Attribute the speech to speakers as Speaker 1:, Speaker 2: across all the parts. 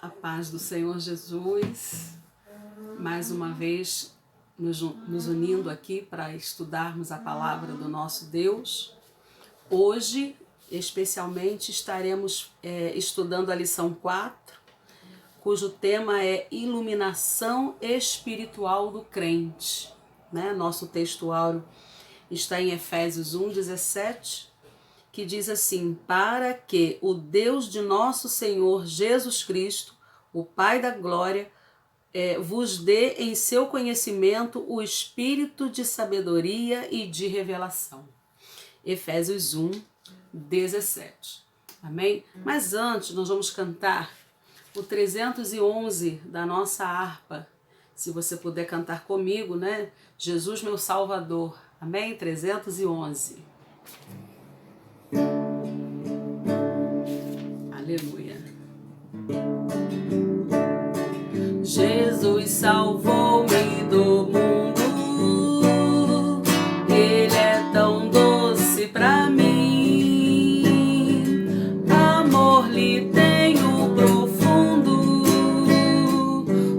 Speaker 1: A paz do Senhor Jesus, mais uma vez nos unindo aqui para estudarmos a palavra do nosso Deus. Hoje, especialmente, estaremos estudando a lição 4, cujo tema é Iluminação Espiritual do Crente. Nosso texto áureo está em Efésios 1:17, que diz assim: para que o Deus de nosso Senhor Jesus Cristo, o Pai da Glória, vos dê em seu conhecimento o espírito de sabedoria e de revelação. Efésios 1:17. Amém? Mas antes nós vamos cantar o 311 da nossa harpa. Se você puder cantar comigo, né? Jesus meu Salvador. Amém? 311. Aleluia. Jesus salvou-me do mundo, Ele é tão doce pra mim, amor lhe tenho profundo,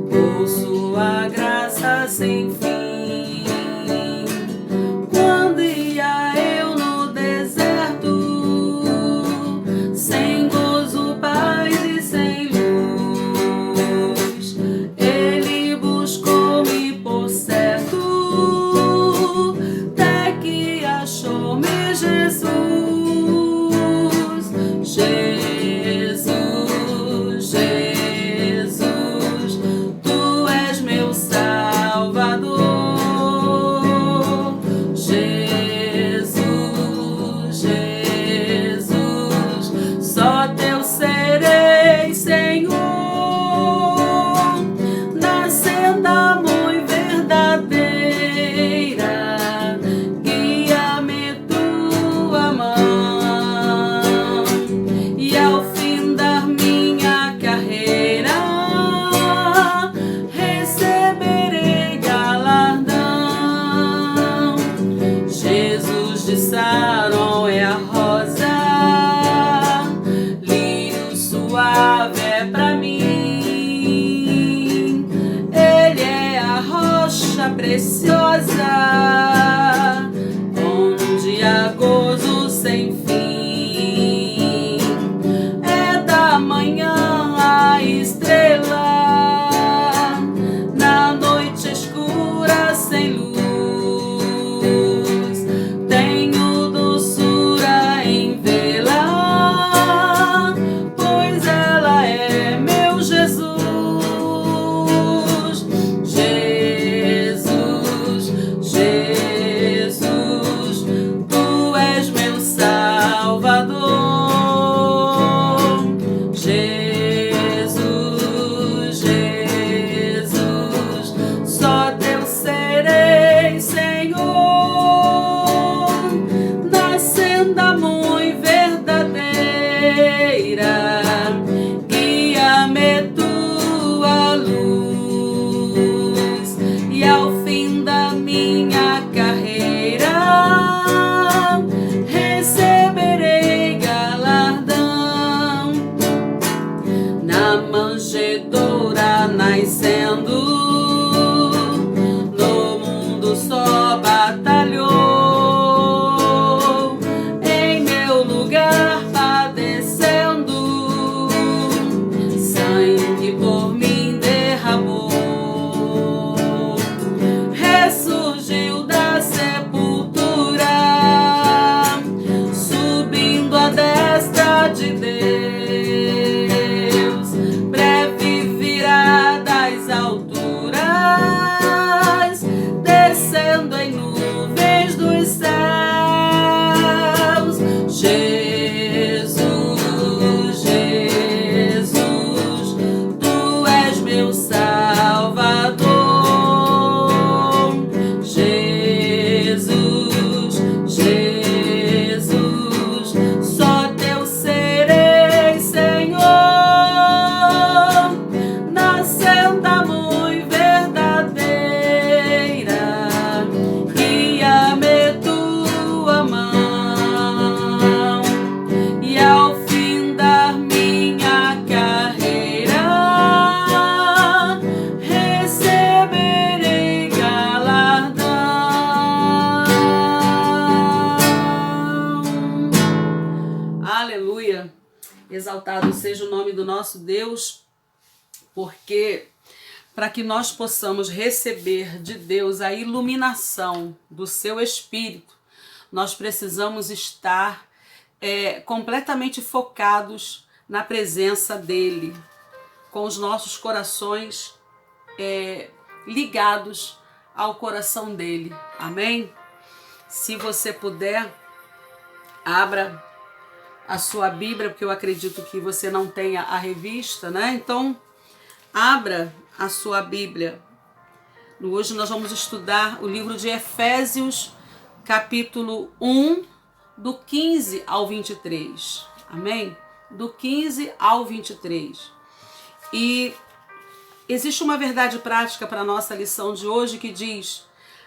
Speaker 1: por sua graça sem fim. Quando ia eu no deserto, sem gozo, paz e sem luz, Ele buscou-me por certo, até que achou-me Jesus. Jesus, Jesus, Tu és meu Salvador. Jesus, Jesus, só Teu serei, Senhor, na senda muito verdadeira, guia-me Tua mão, e ao fim da minha carreira receberei galardão. Jesus de Saron é a rosa, lírio suave é pra mim, Ele é a rocha preciosa, onde há gozo sem fim. É da manhã a estrela, na noite escura sem luz, tenho doçura em vê-la, pois ela é meu Jesus. Jesus, Jesus, Tu és meu Salvador. Jesus, Jesus, só Teu serei, Senhor, na senda muito verdadeira, guia-me Tua luz, e ao fim da minha carreira receberei galardão. Na manjedoura nascendo, no mundo só batalhou, em meu lugar padecendo, sangue por mim derramou, ressurgiu da sepultura, subindo à destra de Deus, breve virá das alturas, exaltado seja o nome do nosso Deus, porque para que nós possamos receber de Deus a iluminação do seu Espírito, nós precisamos estar completamente focados na presença dEle, com os nossos corações ligados ao coração dEle. Amém? Se você puder, abra a sua Bíblia, porque eu acredito que você não tenha a revista, né? Então, abra a sua Bíblia. Hoje nós vamos estudar o livro de Efésios, capítulo 1, do 15 ao 23. Amém? Do 15 ao 23. E existe uma verdade prática para a nossa lição de hoje que diz: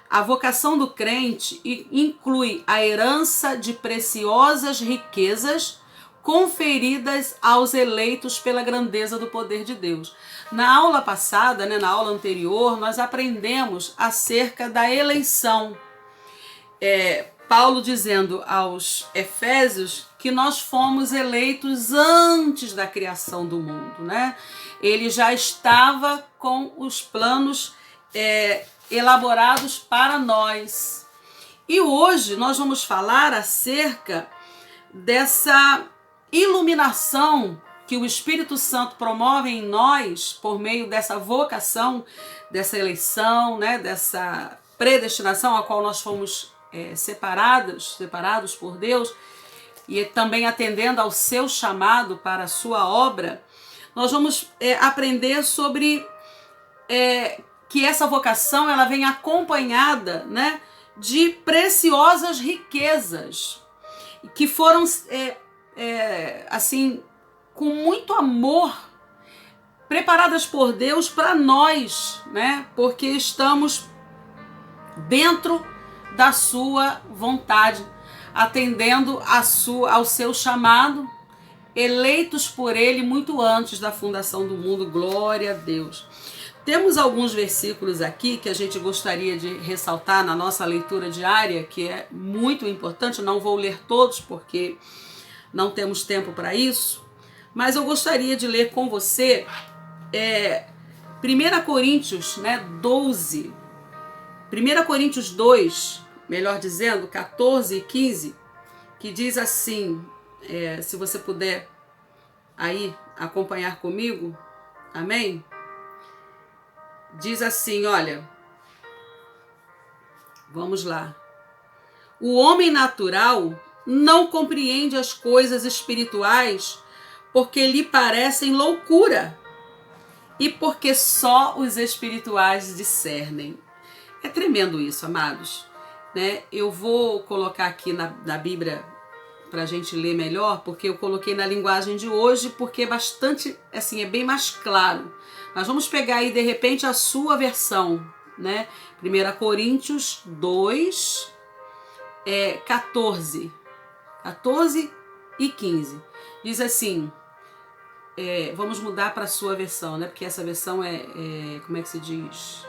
Speaker 1: a vocação do crente inclui a herança de preciosas riquezas conferidas aos eleitos pela grandeza do poder de Deus. Na aula passada, na aula anterior, nós aprendemos acerca da eleição. Paulo dizendo aos Efésios que nós fomos eleitos antes da criação do mundo, né? Ele já estava com os planos elaborados para nós. E hoje nós vamos falar acerca dessa iluminação que o Espírito Santo promove em nós por meio dessa vocação, dessa eleição, né, dessa predestinação a qual nós fomos separados por Deus, e também atendendo ao seu chamado para a sua obra. Nós vamos aprender sobre que essa vocação ela vem acompanhada, né, de preciosas riquezas que foram assim, com muito amor, preparadas por Deus para nós, né? Porque estamos dentro da sua vontade, atendendo ao seu chamado, eleitos por Ele muito antes da fundação do mundo. Glória a Deus. Temos alguns versículos aqui que a gente gostaria de ressaltar na nossa leitura diária, que é muito importante. Não vou ler todos porque não temos tempo para isso, mas eu gostaria de ler com você 1 Coríntios 12, 1 Coríntios 2, melhor dizendo, 14 e 15, que diz assim, se você puder aí acompanhar comigo, amém? Diz assim, olha, vamos lá. O homem natural não compreende as coisas espirituais porque lhe parecem loucura e porque só os espirituais discernem. É tremendo isso, amados, né? Eu vou colocar aqui na Bíblia para a gente ler melhor, porque eu coloquei na linguagem de hoje, porque é bastante, assim, é bem mais claro. Mas vamos pegar aí, de repente, a sua versão, né? 1 Coríntios 2, 14 e 15. Diz assim, vamos mudar para a sua versão, né? Porque essa versão como é que se diz?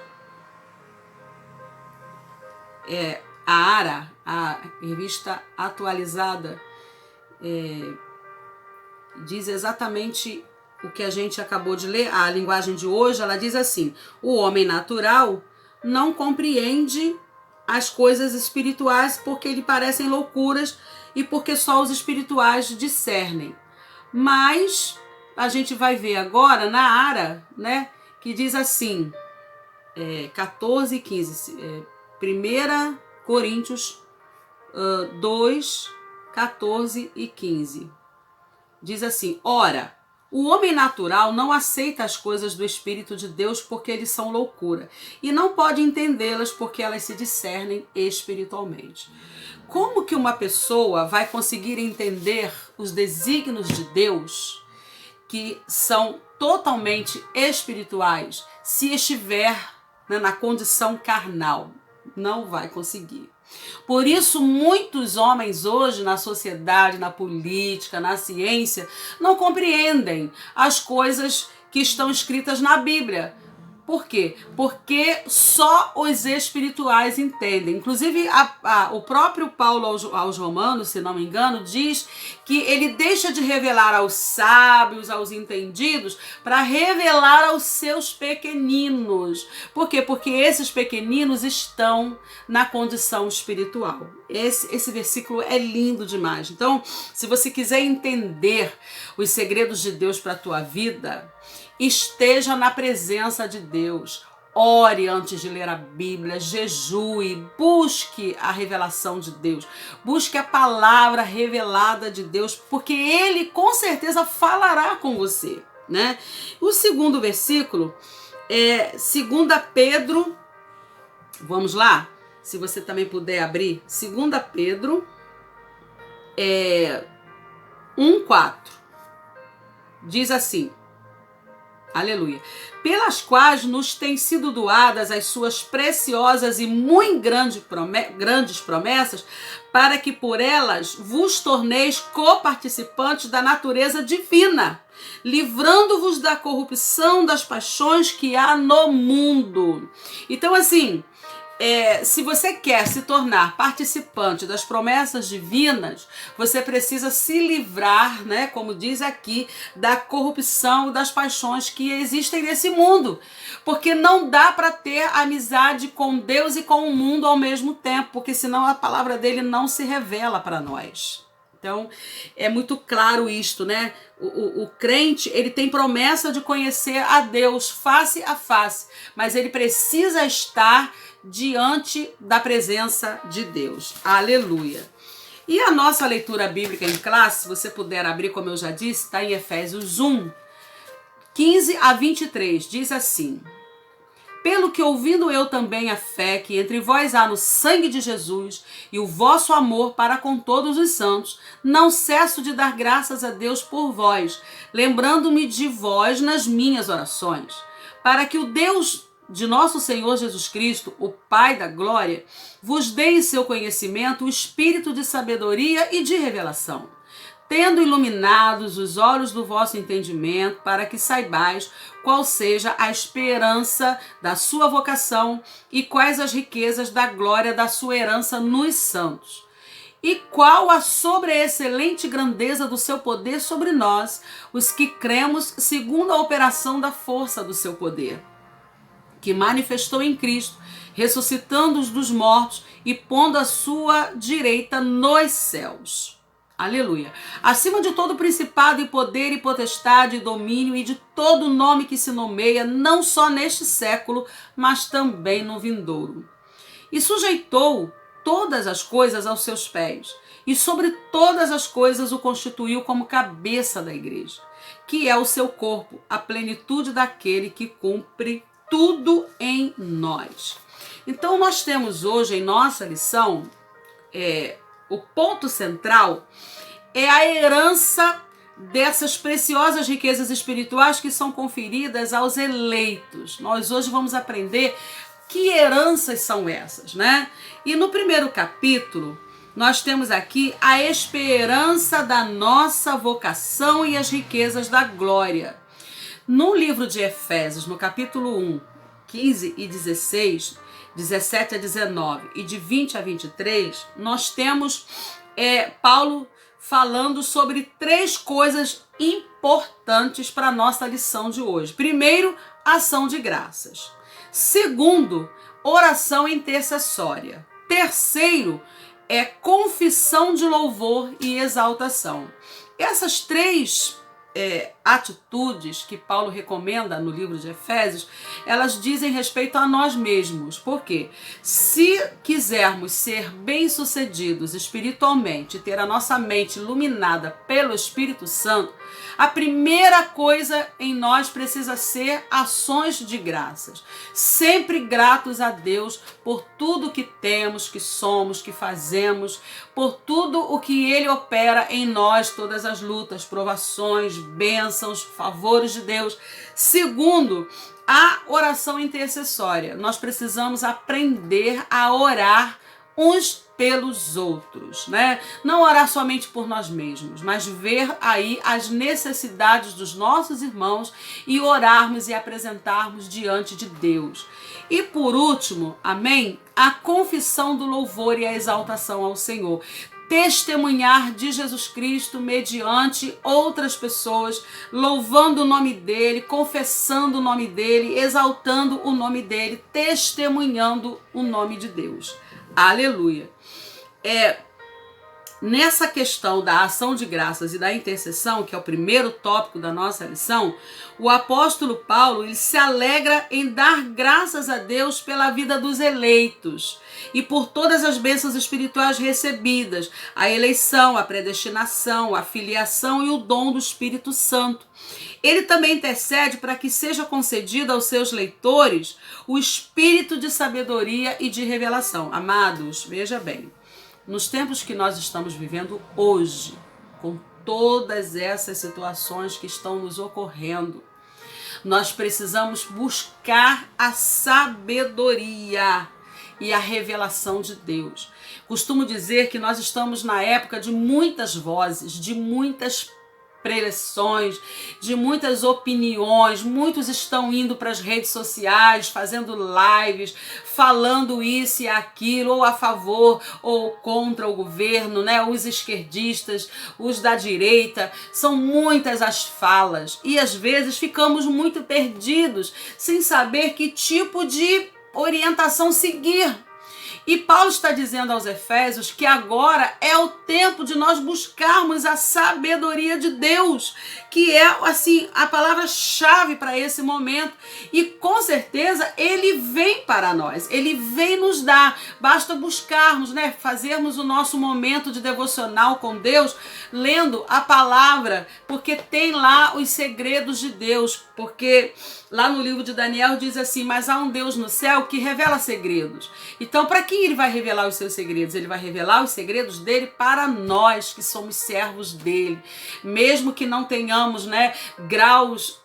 Speaker 1: A ARA, a revista atualizada, diz exatamente o que a gente acabou de ler. A linguagem de hoje, ela diz assim: o homem natural não compreende as coisas espirituais porque lhe parecem loucuras e porque só os espirituais discernem. Mas a gente vai ver agora na ARA, né, que diz assim, 14 e 15, 1 Coríntios 2, 14 e 15. Diz assim: ora, o homem natural não aceita as coisas do Espírito de Deus porque eles são loucura, e não pode entendê-las porque elas se discernem espiritualmente. Como que uma pessoa vai conseguir entender os desígnios de Deus, que são totalmente espirituais, se estiver na condição carnal? Não vai conseguir. Por isso, muitos homens hoje na sociedade, na política, na ciência, não compreendem as coisas que estão escritas na Bíblia, Por quê? Porque só os espirituais entendem. Inclusive, o próprio Paulo aos Romanos, se não me engano, diz que ele deixa de revelar aos sábios, aos entendidos, para revelar aos seus pequeninos. Por quê? Porque esses pequeninos estão na condição espiritual. Esse versículo é lindo demais. Então, se você quiser entender os segredos de Deus para a tua vida, esteja na presença de Deus, ore antes de ler a Bíblia, jejue, busque a revelação de Deus, busque a palavra revelada de Deus, porque Ele com certeza falará com você, né? O segundo versículo é 2 Pedro, vamos lá? Se você também puder abrir, 2 Pedro 1:4, diz assim, aleluia, pelas quais nos têm sido doadas as suas preciosas e muito grandes promessas, para que por elas vos torneis coparticipantes da natureza divina, livrando-vos da corrupção das paixões que há no mundo. Então, assim, se você quer se tornar participante das promessas divinas, você precisa se livrar, né, como diz aqui, da corrupção, das paixões que existem nesse mundo. Porque não dá para ter amizade com Deus e com o mundo ao mesmo tempo, porque senão a palavra dele não se revela para nós. Então, é muito claro isto, né? O crente, ele tem promessa de conhecer a Deus face a face, mas ele precisa estar diante da presença de Deus. Aleluia. E a nossa leitura bíblica em classe, se você puder abrir, como eu já disse, está em Efésios 1, 15-23, diz assim: pelo que ouvindo eu também a fé que entre vós há no sangue de Jesus e o vosso amor para com todos os santos, não cesso de dar graças a Deus por vós, lembrando-me de vós nas minhas orações, para que o Deus de nosso Senhor Jesus Cristo, o Pai da glória, vos dê em seu conhecimento o espírito de sabedoria e de revelação, tendo iluminados os olhos do vosso entendimento, para que saibais qual seja a esperança da sua vocação e quais as riquezas da glória da sua herança nos santos, e qual a sobreexcelente grandeza do seu poder sobre nós, os que cremos segundo a operação da força do seu poder, que manifestou em Cristo, ressuscitando-os dos mortos e pondo a sua direita nos céus. Aleluia. Acima de todo principado e poder e potestade e domínio e de todo nome que se nomeia, não só neste século, mas também no vindouro. E sujeitou todas as coisas aos seus pés, e sobre todas as coisas o constituiu como cabeça da igreja, que é o seu corpo, a plenitude daquele que cumpre tudo em nós. Então nós temos hoje em nossa lição, o ponto central é a herança dessas preciosas riquezas espirituais que são conferidas aos eleitos. Nós hoje vamos aprender que heranças são essas, né? E no primeiro capítulo, nós temos aqui a esperança da nossa vocação e as riquezas da glória. No livro de Efésios, no capítulo 1, 15 e 16, 17 a 19 e de 20 a 23, nós temos Paulo falando sobre 3 coisas importantes para a nossa lição de hoje. Primeiro, ação de graças. Segundo, oração intercessória. Terceiro, confissão de louvor e exaltação. Essas 3 atitudes que Paulo recomenda no livro de Efésios, elas dizem respeito a nós mesmos. Por quê? Se quisermos ser bem-sucedidos espiritualmente, ter a nossa mente iluminada pelo Espírito Santo, a primeira coisa em nós precisa ser ações de graças. Sempre gratos a Deus por tudo que temos, que somos, que fazemos, por tudo o que Ele opera em nós, todas as lutas, provações, bênçãos, favores de Deus. Segundo, a oração intercessória. Nós precisamos aprender a orar uns pelos outros, né? Não orar somente por nós mesmos, mas ver aí as necessidades dos nossos irmãos e orarmos e apresentarmos diante de Deus. E por último, amém? A confissão do louvor e a exaltação ao Senhor. Testemunhar de Jesus Cristo mediante outras pessoas, louvando o nome dele, confessando o nome dele, exaltando o nome dele, testemunhando o nome de Deus. Aleluia. Nessa questão da ação de graças e da intercessão, que é o primeiro tópico da nossa lição, o apóstolo Paulo ele se alegra em dar graças a Deus pela vida dos eleitos e por todas as bênçãos espirituais recebidas, a eleição, a predestinação, a filiação e o dom do Espírito Santo. Ele também intercede para que seja concedido aos seus leitores o espírito de sabedoria e de revelação. Amados, veja bem, nos tempos que nós estamos vivendo hoje, com todas essas situações que estão nos ocorrendo, nós precisamos buscar a sabedoria e a revelação de Deus. Costumo dizer que nós estamos na época de muitas vozes, de muitas preleções, de muitas opiniões. Muitos estão indo para as redes sociais, fazendo lives, falando isso e aquilo, ou a favor ou contra o governo, né? Os esquerdistas, os da direita, são muitas as falas e às vezes ficamos muito perdidos, sem saber que tipo de orientação seguir. E Paulo está dizendo aos Efésios que agora é o tempo de nós buscarmos a sabedoria de Deus, que é assim a palavra-chave para esse momento. E com certeza ele vem para nós, ele vem nos dar. Basta buscarmos, né, fazermos o nosso momento de devocional com Deus, lendo a palavra, porque tem lá os segredos de Deus. Porque lá no livro de Daniel diz assim: mas há um Deus no céu que revela segredos. Então, para quem ele vai revelar os seus segredos? Ele vai revelar os segredos dele para nós, que somos servos dele. Mesmo que não tenhamos, né, graus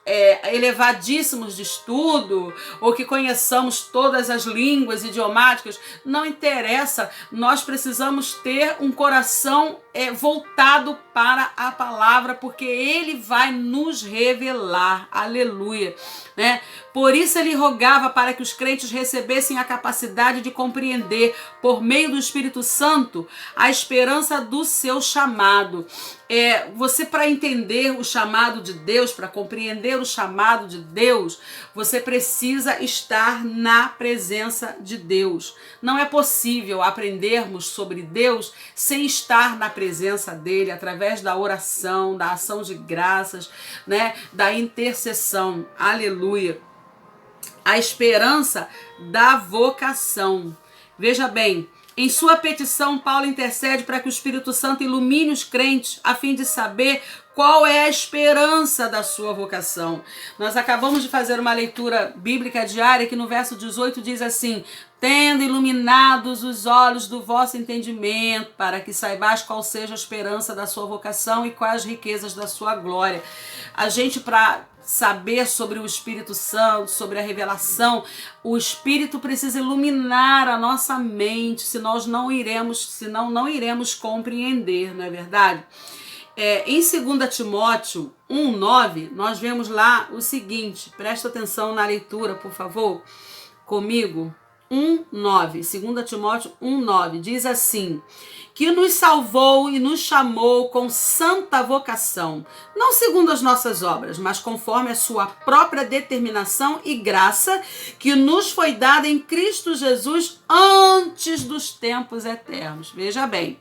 Speaker 1: elevadíssimos de estudo, ou que conheçamos todas as línguas idiomáticas, não interessa. Nós precisamos ter um coração voltado para a palavra, porque ele vai nos revelar. Aleluia, né? Por isso ele rogava para que os crentes recebessem a capacidade de compreender, por meio do Espírito Santo, a esperança do seu chamado. Você, para entender o chamado de Deus, para compreender o chamado de Deus, você precisa estar na presença de Deus. Não é possível aprendermos sobre Deus sem estar na presença dele, através da oração, da ação de graças, né, da intercessão. Aleluia. A esperança da vocação. Veja bem, em sua petição, Paulo intercede para que o Espírito Santo ilumine os crentes a fim de saber qual é a esperança da sua vocação. Nós acabamos de fazer uma leitura bíblica diária que no verso 18 diz assim: tendo iluminados os olhos do vosso entendimento, para que saibais qual seja a esperança da sua vocação e quais as riquezas da sua glória. A gente, para saber sobre o Espírito Santo, sobre a revelação, o Espírito precisa iluminar a nossa mente, senão não iremos compreender, não é verdade? Em 2 Timóteo 1,9, nós vemos lá o seguinte, presta atenção na leitura, por favor, comigo. 1,9, 2 Timóteo 1,9, diz assim: que nos salvou e nos chamou com santa vocação, não segundo as nossas obras, mas conforme a sua própria determinação e graça, que nos foi dada em Cristo Jesus antes dos tempos eternos. Veja bem,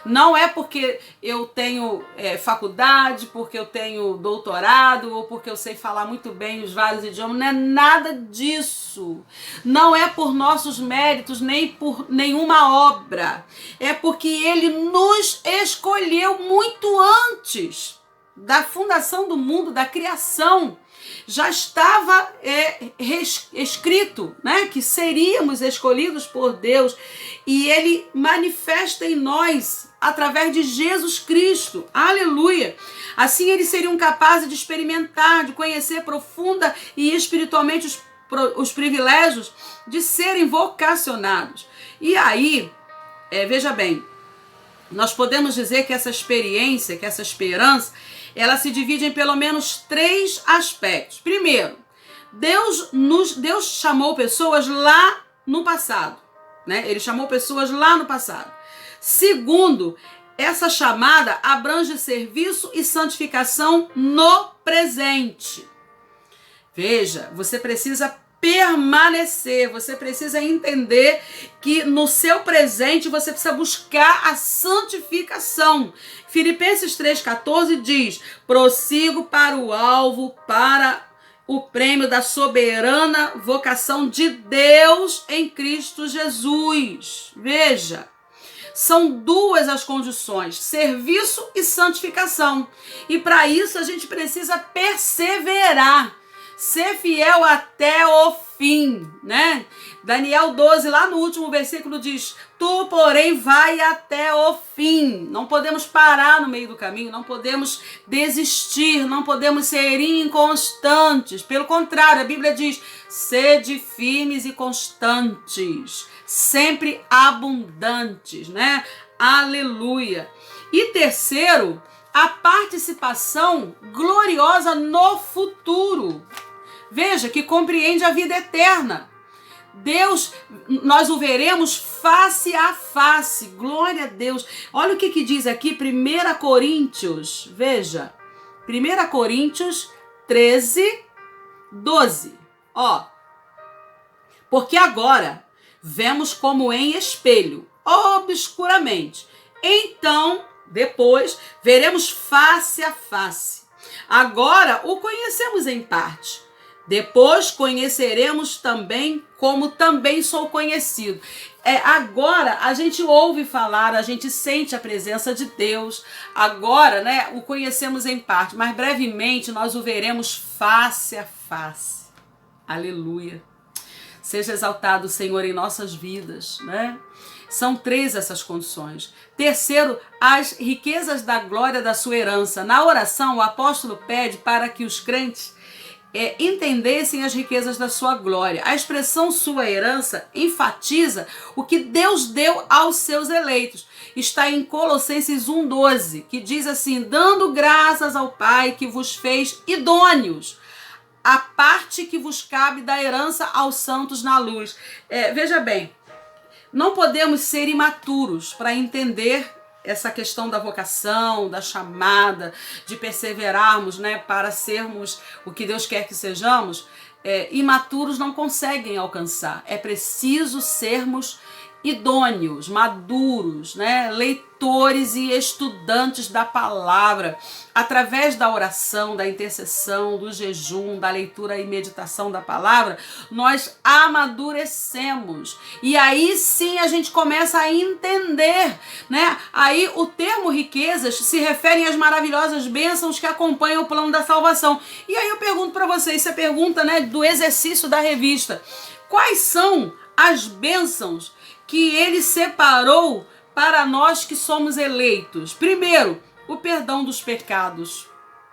Speaker 1: não é porque eu tenho faculdade, porque eu tenho doutorado, ou porque eu sei falar muito bem os vários idiomas, não é nada disso. Não é por nossos méritos, nem por nenhuma obra. É porque ele nos escolheu muito antes da fundação do mundo, da criação. Já estava escrito, né, que seríamos escolhidos por Deus, e ele manifesta em nós através de Jesus Cristo. Aleluia! Assim eles seriam capazes de experimentar, de conhecer profunda e espiritualmente os privilégios de serem vocacionados. E aí, veja bem, nós podemos dizer que essa experiência, que essa esperança, ela se divide em pelo menos 3 aspectos. Primeiro, Deus chamou pessoas lá no passado, né? Ele chamou pessoas lá no passado. Segundo, essa chamada abrange serviço e santificação no presente. Veja, você precisa permanecer, você precisa entender que no seu presente você precisa buscar a santificação. Filipenses 3,14 diz: prossigo para o alvo, para o prêmio da soberana vocação de Deus em Cristo Jesus. Veja, são 2 as condições, serviço e santificação. E para isso a gente precisa perseverar. Ser fiel até o fim, né? Daniel 12, lá no último versículo diz: tu, porém, vai até o fim. Não podemos parar no meio do caminho, não podemos desistir, não podemos ser inconstantes. Pelo contrário, a Bíblia diz: sede firmes e constantes, sempre abundantes, né? Aleluia. E terceiro, a participação gloriosa no futuro. Veja, que compreende a vida eterna. Deus, nós o veremos face a face. Glória a Deus. Olha o que diz aqui 1 Coríntios. Veja, 1 Coríntios 13, 12. Ó, porque agora vemos como em espelho, obscuramente. Então, depois, veremos face a face. Agora o conhecemos em parte. Depois conheceremos também como também sou conhecido. Agora a gente ouve falar, a gente sente a presença de Deus. Agora, né, o conhecemos em parte, mas brevemente nós o veremos face a face. Aleluia. Seja exaltado o Senhor em nossas vidas, né? São 3 essas condições. Terceiro, as riquezas da glória da sua herança. Na oração, o apóstolo pede para que os crentes entendessem as riquezas da sua glória. A expressão sua herança enfatiza o que Deus deu aos seus eleitos. Está em Colossenses 1,12, que diz assim: dando graças ao Pai que vos fez idôneos, a parte que vos cabe da herança aos santos na luz. Veja bem, não podemos ser imaturos para entender essa questão da vocação, da chamada, de perseverarmos, né, para sermos o que Deus quer que sejamos. Imaturos não conseguem alcançar. É preciso sermos idôneos, maduros, né, leitores e estudantes da palavra, através da oração, da intercessão, do jejum, da leitura e meditação da palavra, nós amadurecemos. E aí sim a gente começa a entender, né? Aí o termo riquezas se refere às maravilhosas bênçãos que acompanham o plano da salvação. E aí eu pergunto para vocês, essa pergunta, né, do exercício da revista: quais são as bênçãos que ele separou para nós que somos eleitos? Primeiro, o perdão dos pecados.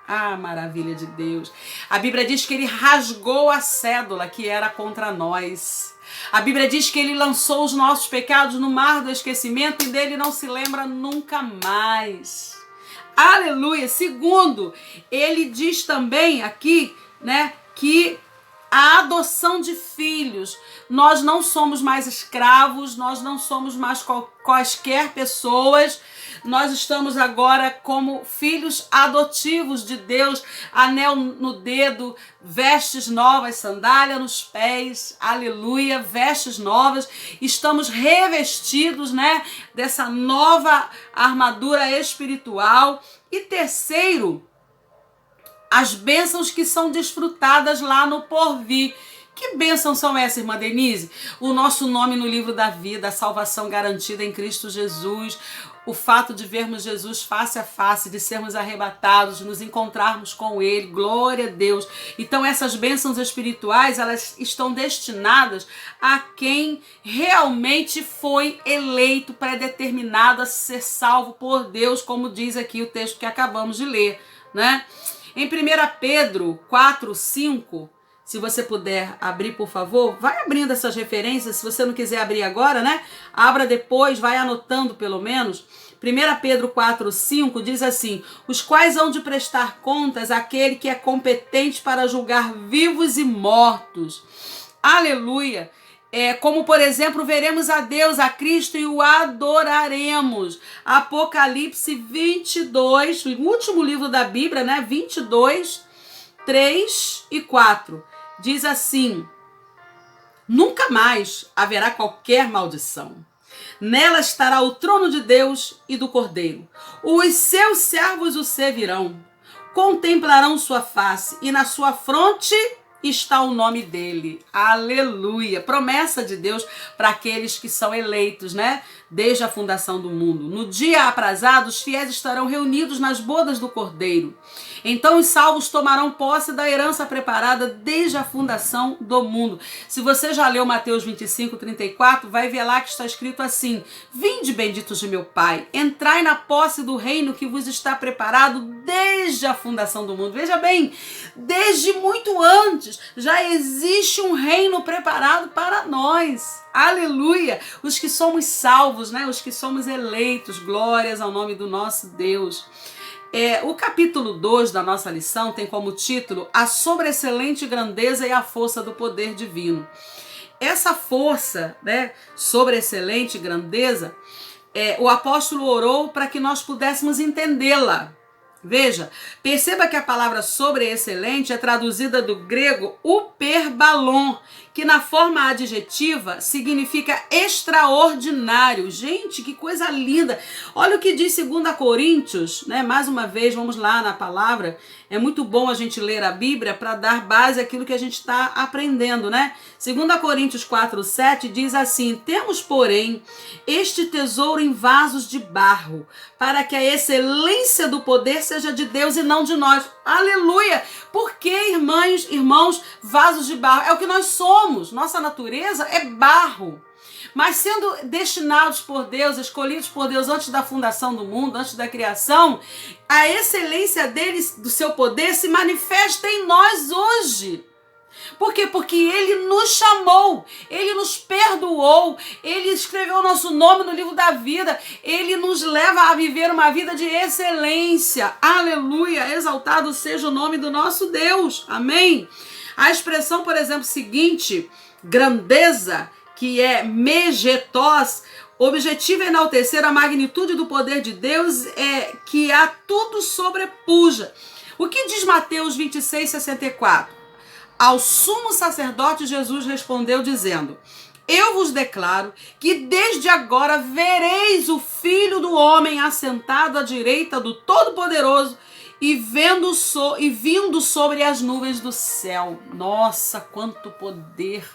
Speaker 1: Ah, maravilha de Deus. A Bíblia diz que ele rasgou a cédula que era contra nós. A Bíblia diz que ele lançou os nossos pecados no mar do esquecimento e dele não se lembra nunca mais. Aleluia. Segundo, ele diz também aqui, né, que a adoção de filhos. Nós não somos mais escravos, nós não somos mais quaisquer pessoas. Nós estamos agora como filhos adotivos de Deus, anel no dedo, vestes novas, sandália nos pés, aleluia, vestes novas. Estamos revestidos, né, dessa nova armadura espiritual. E terceiro, as bênçãos que são desfrutadas lá no porvir. Que bênçãos são essas, irmã Denise? O nosso nome no livro da vida, a salvação garantida em Cristo Jesus, o fato de vermos Jesus face a face, de sermos arrebatados, de nos encontrarmos com Ele, glória a Deus. Então essas bênçãos espirituais, elas estão destinadas a quem realmente foi eleito, predeterminado a ser salvo por Deus, como diz aqui o texto que acabamos de ler, né? Em 1 Pedro 4, 5, Se você puder abrir, por favor, vai abrindo essas referências. Se você não quiser abrir agora, né? Abra depois, vai anotando pelo menos. 1 Pedro 4:5 diz assim: os quais hão de prestar contas àquele que é competente para julgar vivos e mortos. Aleluia! Como, por exemplo, veremos a Deus, a Cristo, e o adoraremos. Apocalipse 22, o último livro da Bíblia, né? 22, 3 e 4. Diz assim: nunca mais haverá qualquer maldição. Nela estará o trono de Deus e do Cordeiro. Os seus servos o servirão, contemplarão sua face, e na sua fronte está o nome dele. Aleluia! Promessa de Deus para aqueles que são eleitos, né? Desde a fundação do mundo. No dia aprazado, os fiéis estarão reunidos nas bodas do Cordeiro. Então os salvos tomarão posse da herança preparada desde a fundação do mundo. Se você já leu Mateus 25:34, vai ver lá que está escrito assim: vinde, benditos de meu Pai, entrai na posse do reino que vos está preparado desde a fundação do mundo. Veja bem, desde muito antes já existe um reino preparado para nós. Aleluia! Os que somos salvos, né? Os que somos eleitos, glórias ao nome do nosso Deus. O capítulo 2 da nossa lição tem como título A Sobreexcelente Grandeza e a Força do Poder Divino. Essa força, né, sobreexcelente grandeza, o apóstolo orou para que nós pudéssemos entendê-la. Veja, perceba que a palavra sobreexcelente é traduzida do grego uperbalon, que na forma adjetiva significa extraordinário. Gente, que coisa linda! Olha o que diz 2 Coríntios, né? Mais uma vez, vamos lá na palavra. É muito bom a gente ler a Bíblia para dar base àquilo que a gente está aprendendo, né? 2 Coríntios 4:7 diz assim: temos, porém, este tesouro em vasos de barro, para que a excelência do poder seja de Deus e não de nós. Aleluia! Porque, irmãos, vasos de barro é o que nós somos. Nossa natureza é barro. Mas sendo destinados por Deus, escolhidos por Deus antes da fundação do mundo, antes da criação, a excelência dele, do seu poder, se manifesta em nós hoje. Por quê? Porque ele nos chamou, ele nos perdoou, ele escreveu o nosso nome no livro da vida, ele nos leva a viver uma vida de excelência. Aleluia! Exaltado seja o nome do nosso Deus. Amém? A expressão, por exemplo, seguinte, grandeza, que é megetós, objetivo é enaltecer a magnitude do poder de Deus, que a tudo sobrepuja. O que diz Mateus 26:64? Ao sumo sacerdote Jesus respondeu dizendo: eu vos declaro que desde agora vereis o Filho do Homem assentado à direita do Todo-Poderoso e vindo sobre as nuvens do céu. Nossa, quanto poder!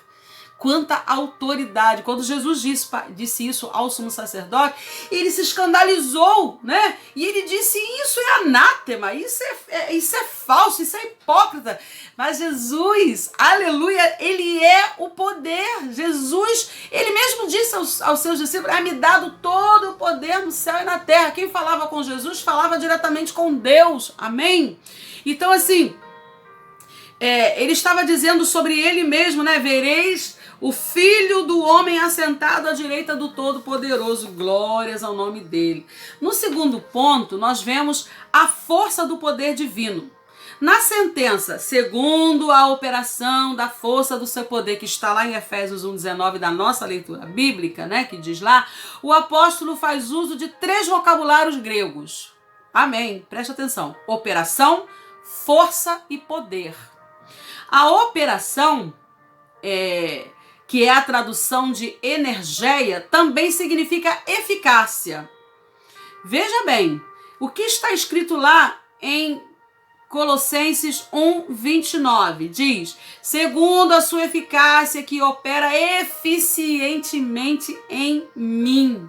Speaker 1: Quanta autoridade. Quando Jesus disse isso ao sumo sacerdote, ele se escandalizou, né? E ele disse: isso é anátema, isso é falso, isso é hipócrita. Mas Jesus, aleluia, ele é o poder. Jesus, ele mesmo disse aos seus discípulos: é-me dado todo o poder no céu e na terra. Quem falava com Jesus falava diretamente com Deus. Amém? Então, assim, ele estava dizendo sobre ele mesmo, né? Vereis o Filho do Homem assentado à direita do Todo-Poderoso. Glórias ao nome dele. No segundo ponto, nós vemos a força do poder divino. Na sentença, segundo a operação da força do seu poder, que está lá em Efésios 1:19 da nossa leitura bíblica, né, que diz lá, o apóstolo faz uso de 3 vocabulários gregos. Amém. Preste atenção. Operação, força e poder. A operação, que é a tradução de energeia, também significa eficácia. Veja bem, o que está escrito lá em Colossenses 1:29 diz: segundo a sua eficácia que opera eficientemente em mim.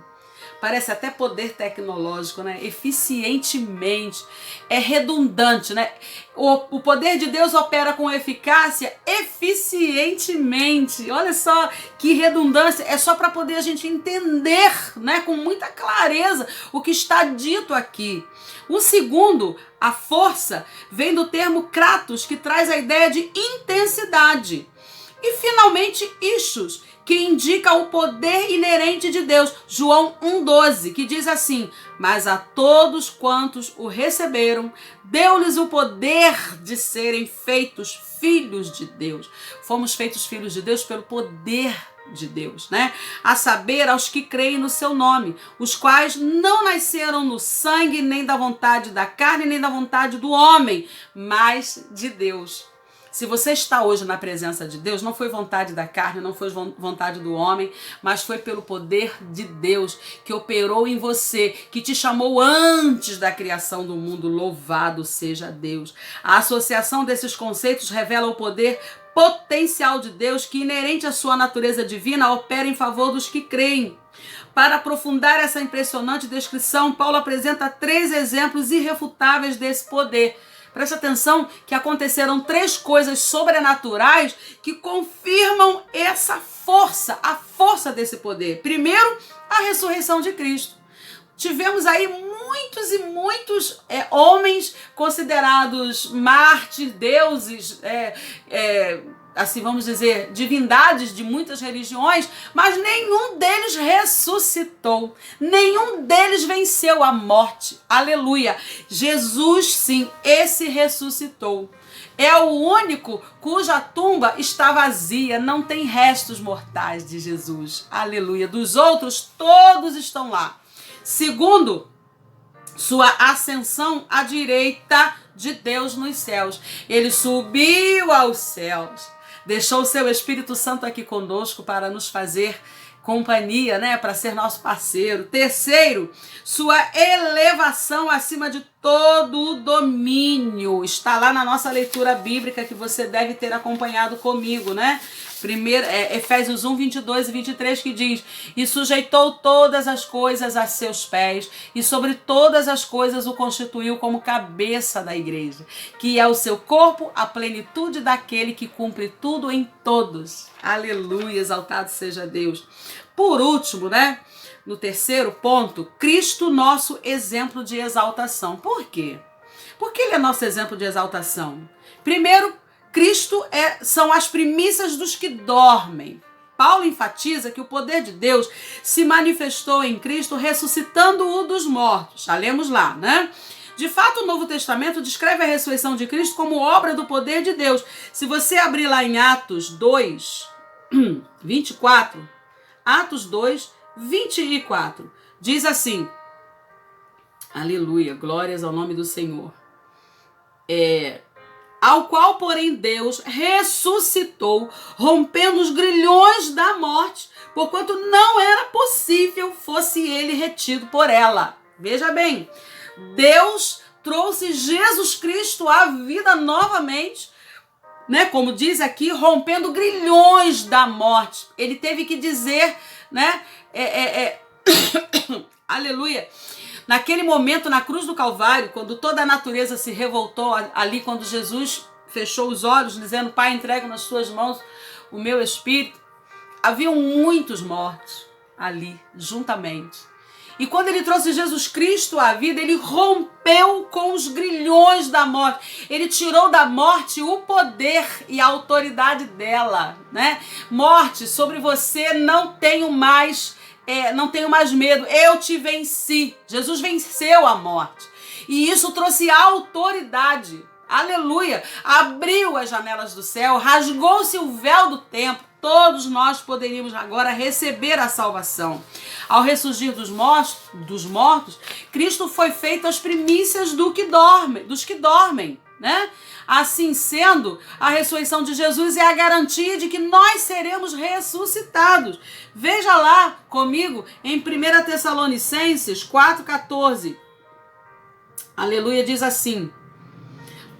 Speaker 1: parece até poder tecnológico, né? Eficientemente, é redundante, né? O poder de Deus opera com eficácia eficientemente. Olha só que redundância, é só para poder a gente entender, né, com muita clareza o que está dito aqui. O segundo, a força, vem do termo kratos, que traz a ideia de intensidade. E finalmente, ischus, que indica o poder inerente de Deus. João 1,12, que diz assim: mas a todos quantos o receberam, deu-lhes o poder de serem feitos filhos de Deus. Fomos feitos filhos de Deus pelo poder de Deus, né? A saber, aos que creem no seu nome, os quais não nasceram no sangue, nem da vontade da carne, nem da vontade do homem, mas de Deus. Se você está hoje na presença de Deus, não foi vontade da carne, não foi vontade do homem, mas foi pelo poder de Deus que operou em você, que te chamou antes da criação do mundo. Louvado seja Deus. A associação desses conceitos revela o poder potencial de Deus que, inerente à sua natureza divina, opera em favor dos que creem. Para aprofundar essa impressionante descrição, Paulo apresenta 3 exemplos irrefutáveis desse poder. Preste atenção que aconteceram 3 coisas sobrenaturais que confirmam essa força, a força desse poder. Primeiro, a ressurreição de Cristo. Tivemos aí muitos homens considerados mártires, deuses, assim vamos dizer, divindades de muitas religiões, mas nenhum deles ressuscitou, nenhum deles venceu a morte. Aleluia! Jesus, sim, esse ressuscitou. É o único cuja tumba está vazia, não tem restos mortais de Jesus. Aleluia! Dos outros, todos estão lá. Segundo, sua ascensão à direita de Deus nos céus. Ele subiu aos céus. Deixou o seu Espírito Santo aqui conosco para nos fazer companhia, né? Para ser nosso parceiro. Terceiro, sua elevação acima de todo o domínio. Está lá na nossa leitura bíblica que você deve ter acompanhado comigo, né? Primeiro, Efésios 1, 22 e 23, que diz: e sujeitou todas as coisas a seus pés, e sobre todas as coisas o constituiu como cabeça da igreja, que é o seu corpo, a plenitude daquele que cumpre tudo em todos. Aleluia, exaltado seja Deus. Por último, né, no terceiro ponto, Cristo, nosso exemplo de exaltação. Por quê? Porque ele é nosso exemplo de exaltação. Primeiro, Cristo são as primícias dos que dormem. Paulo enfatiza que o poder de Deus se manifestou em Cristo, ressuscitando-o dos mortos. Já lemos lá, né? De fato, o Novo Testamento descreve a ressurreição de Cristo como obra do poder de Deus. Se você abrir lá em Atos 2, 24, Atos 2, 24, diz assim: aleluia, glórias ao nome do Senhor. Ao qual, porém, Deus ressuscitou, rompendo os grilhões da morte, porquanto não era possível fosse ele retido por ela. Veja bem, Deus trouxe Jesus Cristo à vida novamente, né? Como diz aqui, rompendo grilhões da morte. Ele teve que dizer, né? Aleluia. Naquele momento, na cruz do Calvário, quando toda a natureza se revoltou ali, quando Jesus fechou os olhos, dizendo: Pai, entrego nas tuas mãos o meu espírito, haviam muitos mortos ali, juntamente. E quando ele trouxe Jesus Cristo à vida, ele rompeu com os grilhões da morte. Ele tirou da morte o poder e a autoridade dela, né? Morte, sobre você não tenho mais medo, eu te venci. Jesus venceu a morte. E isso trouxe autoridade. Aleluia! Abriu as janelas do céu, rasgou-se o véu do templo. Todos nós poderíamos agora receber a salvação. Ao ressurgir dos mortos, Cristo foi feito as primícias dos que dormem, né? Assim sendo, a ressurreição de Jesus é a garantia de que nós seremos ressuscitados. Veja lá comigo em 1 Tessalonicenses 4,14. Aleluia, diz assim: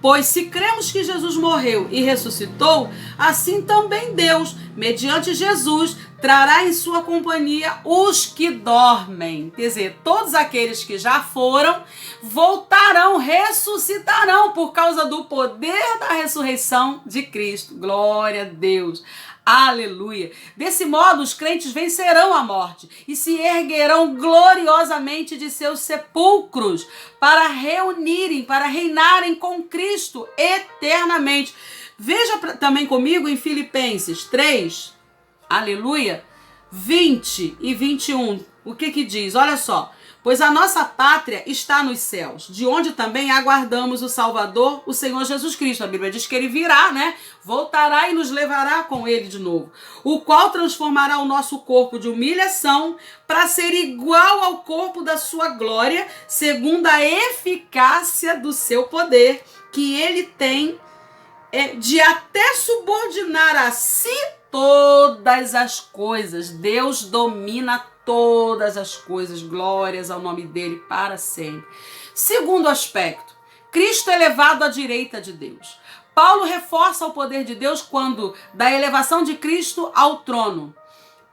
Speaker 1: pois se cremos que Jesus morreu e ressuscitou, assim também Deus, mediante Jesus, trará em sua companhia os que dormem. Quer dizer, todos aqueles que já foram voltarão, ressuscitarão por causa do poder da ressurreição de Cristo. Glória a Deus. Aleluia. Desse modo, os crentes vencerão a morte e se erguerão gloriosamente de seus sepulcros para para reinarem com Cristo eternamente. Veja também comigo em Filipenses 3, aleluia, 20 e 21. O que diz? Olha só. Pois a nossa pátria está nos céus, de onde também aguardamos o Salvador, o Senhor Jesus Cristo. A Bíblia diz que ele virá, né? Voltará e nos levará com ele de novo. O qual transformará o nosso corpo de humilhação para ser igual ao corpo da sua glória, segundo a eficácia do seu poder, que ele tem de até subordinar a si todas as coisas. Deus domina todas as coisas, glórias ao nome dele para sempre. Segundo aspecto, Cristo elevado à direita de Deus. Paulo reforça o poder de Deus quando da elevação de Cristo ao trono,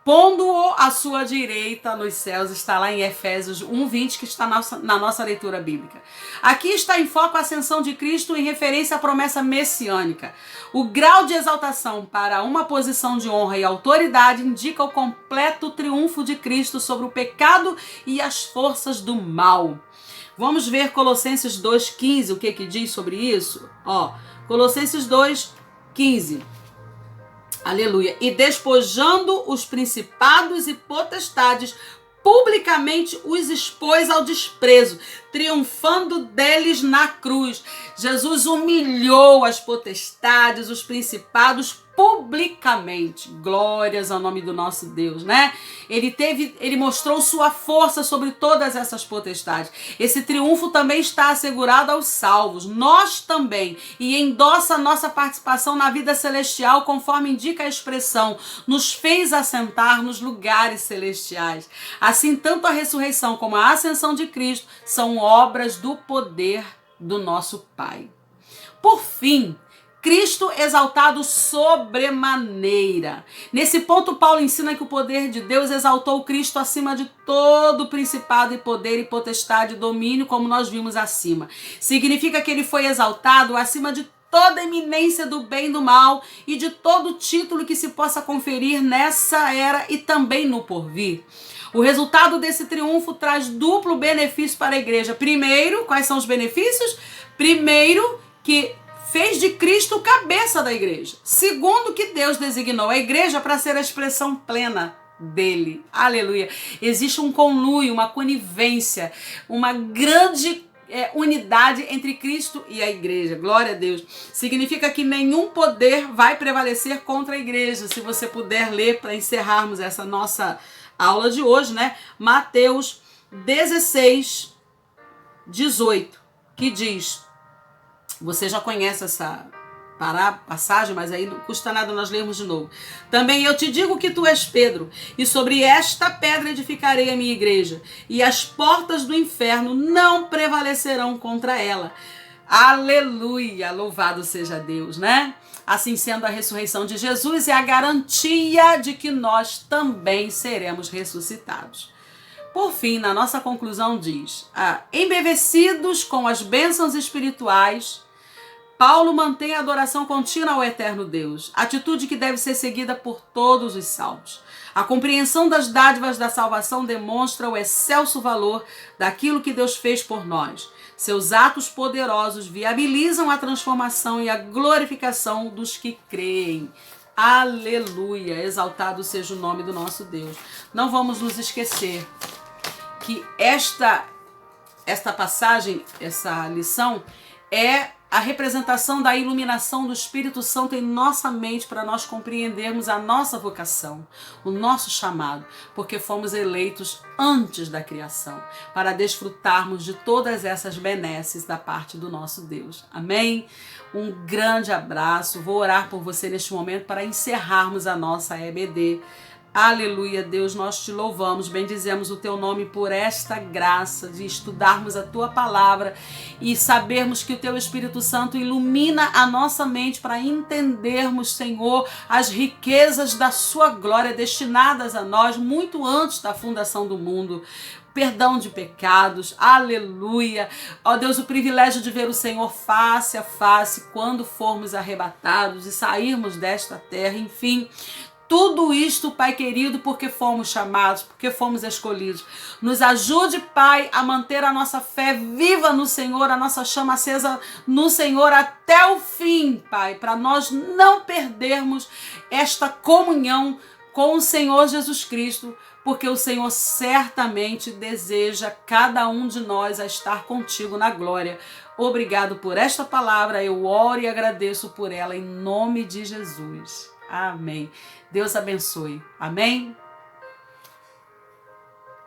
Speaker 1: pondo-o à sua direita nos céus. Está lá em Efésios 1:20, que está na nossa leitura bíblica. Aqui está em foco a ascensão de Cristo em referência à promessa messiânica. O grau de exaltação para uma posição de honra e autoridade indica o completo triunfo de Cristo sobre o pecado e as forças do mal. Vamos ver Colossenses 2:15, o que diz sobre isso? Colossenses 2:15. Aleluia. E despojando os principados e potestades, publicamente os expôs ao desprezo, triunfando deles na cruz. Jesus humilhou as potestades, os principados publicamente. Glórias ao nome do nosso Deus, né? Ele mostrou sua força sobre todas essas potestades. Esse triunfo também está assegurado aos salvos, nós também, e endossa nossa participação na vida celestial, conforme indica a expressão, nos fez assentar nos lugares celestiais. Assim, tanto a ressurreição como a ascensão de Cristo são obras do poder do nosso Pai. Por fim, Cristo exaltado sobremaneira. Nesse ponto, Paulo ensina que o poder de Deus exaltou Cristo acima de todo principado e poder e potestade e domínio, como nós vimos acima. Significa que ele foi exaltado acima de toda eminência do bem e do mal e de todo título que se possa conferir nessa era e também no porvir. O resultado desse triunfo traz duplo benefício para a igreja. Primeiro, quais são os benefícios? Primeiro, que fez de Cristo cabeça da igreja. Segundo, que Deus designou a igreja para ser a expressão plena dele. Aleluia. Existe um conluio, uma conivência, uma grande unidade entre Cristo e a igreja. Glória a Deus. Significa que nenhum poder vai prevalecer contra a igreja. Se você puder ler para encerrarmos essa nossa aula de hoje, né? Mateus 16:18, que diz, você já conhece essa passagem, mas aí não custa nada nós lermos de novo. Também eu te digo que tu és Pedro, e sobre esta pedra edificarei a minha igreja, e as portas do inferno não prevalecerão contra ela. Aleluia, louvado seja Deus, né? Assim sendo, a ressurreição de Jesus é a garantia de que nós também seremos ressuscitados. Por fim, na nossa conclusão diz, embevecidos com as bênçãos espirituais, Paulo mantém a adoração contínua ao eterno Deus, atitude que deve ser seguida por todos os salvos. A compreensão das dádivas da salvação demonstra o excelso valor daquilo que Deus fez por nós. Seus atos poderosos viabilizam a transformação e a glorificação dos que creem. Aleluia! Exaltado seja o nome do nosso Deus. Não vamos nos esquecer que esta passagem, essa lição, é a representação da iluminação do Espírito Santo em nossa mente para nós compreendermos a nossa vocação, o nosso chamado, porque fomos eleitos antes da criação, para desfrutarmos de todas essas benesses da parte do nosso Deus. Amém? Um grande abraço. Vou orar por você neste momento para encerrarmos a nossa EBD. Aleluia, Deus, nós te louvamos, bendizemos o teu nome por esta graça de estudarmos a tua palavra e sabermos que o teu Espírito Santo ilumina a nossa mente para entendermos, Senhor, as riquezas da sua glória destinadas a nós muito antes da fundação do mundo. Perdão de pecados, aleluia. Ó Deus, o privilégio de ver o Senhor face a face quando formos arrebatados e sairmos desta terra, enfim. Tudo isto, Pai querido, porque fomos chamados, porque fomos escolhidos. Nos ajude, Pai, a manter a nossa fé viva no Senhor, a nossa chama acesa no Senhor até o fim, Pai, para nós não perdermos esta comunhão com o Senhor Jesus Cristo, porque o Senhor certamente deseja cada um de nós a estar contigo na glória. Obrigado por esta palavra, eu oro e agradeço por ela em nome de Jesus. Amém. Deus abençoe. Amém?